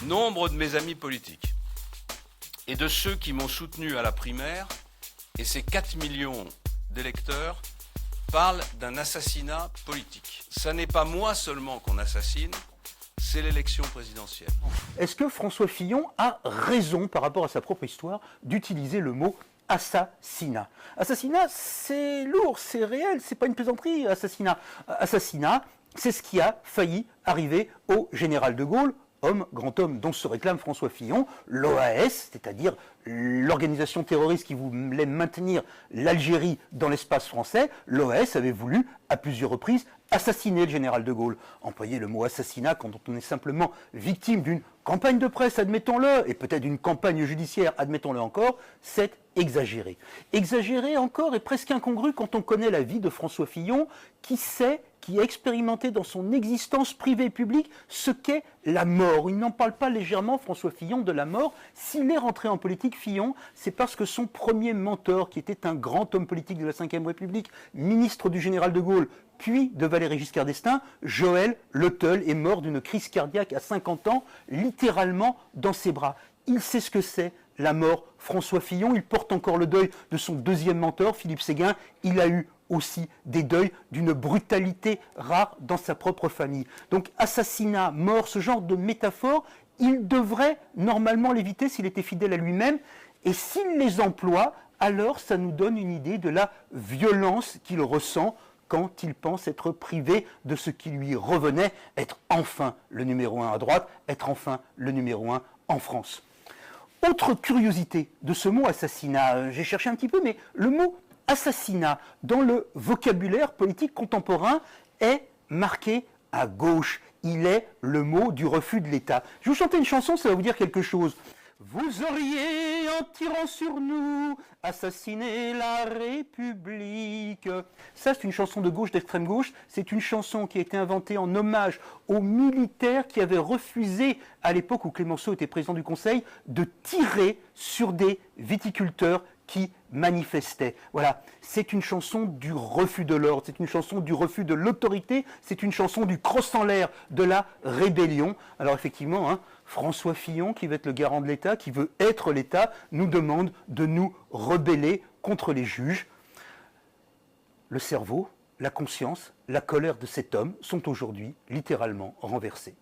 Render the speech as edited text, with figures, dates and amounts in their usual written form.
Nombre de mes amis politiques et de ceux qui m'ont soutenu à la primaire, et ces 4 millions d'électeurs, parlent d'un assassinat politique. Ça n'est pas moi seulement qu'on assassine, c'est l'élection présidentielle. Est-ce que François Fillon a raison par rapport à sa propre histoire d'utiliser le mot assassinat? Assassinat, c'est lourd, c'est réel, c'est pas une plaisanterie, assassinat. Assassinat, c'est ce qui a failli arriver au général de Gaulle, grand homme dont se réclame François Fillon, l'OAS, c'est-à-dire l'organisation terroriste qui voulait maintenir l'Algérie dans l'espace français. L'OAS avait voulu, à plusieurs reprises, assassiner le général de Gaulle. Employer le mot assassinat quand on est simplement victime d'une campagne de presse, admettons-le, et peut-être d'une campagne judiciaire, admettons-le encore, c'est exagéré. Exagéré encore et presque incongru quand on connaît la vie de François Fillon, qui a expérimenté dans son existence privée et publique ce qu'est la mort. Il n'en parle pas légèrement, François Fillon, de la mort. S'il est rentré en politique, Fillon, c'est parce que son premier mentor, qui était un grand homme politique de la Ve République, ministre du général de Gaulle, puis de Valéry Giscard d'Estaing, Joël Le Teul, est mort d'une crise cardiaque à 50 ans, littéralement dans ses bras. Il sait ce que c'est, la mort. François Fillon, il porte encore le deuil de son deuxième mentor, Philippe Séguin. Il a eu aussi des deuils d'une brutalité rare dans sa propre famille. Donc assassinat, mort, ce genre de métaphores, il devrait normalement l'éviter s'il était fidèle à lui-même. Et s'il les emploie, alors ça nous donne une idée de la violence qu'il ressent quand il pense être privé de ce qui lui revenait, être enfin le numéro 1 à droite, être enfin le numéro 1 en France. Autre curiosité de ce mot assassinat, j'ai cherché un petit peu, mais le mot assassinat dans le vocabulaire politique contemporain est marqué à gauche. Il est le mot du refus de l'État. Je vais vous chanter une chanson, ça va vous dire quelque chose. Vous auriez, en tirant sur nous, assassiné la République. Ça, c'est une chanson de gauche, d'extrême gauche. C'est une chanson qui a été inventée en hommage aux militaires qui avaient refusé, à l'époque où Clémenceau était président du Conseil, de tirer sur des viticulteurs qui manifestaient. Voilà, c'est une chanson du refus de l'ordre, c'est une chanson du refus de l'autorité, c'est une chanson du crosse en l'air, de la rébellion. Alors effectivement, François Fillon, qui veut être le garant de l'État, qui veut être l'État, nous demande de nous rebeller contre les juges. Le cerveau, la conscience, la colère de cet homme sont aujourd'hui littéralement renversés.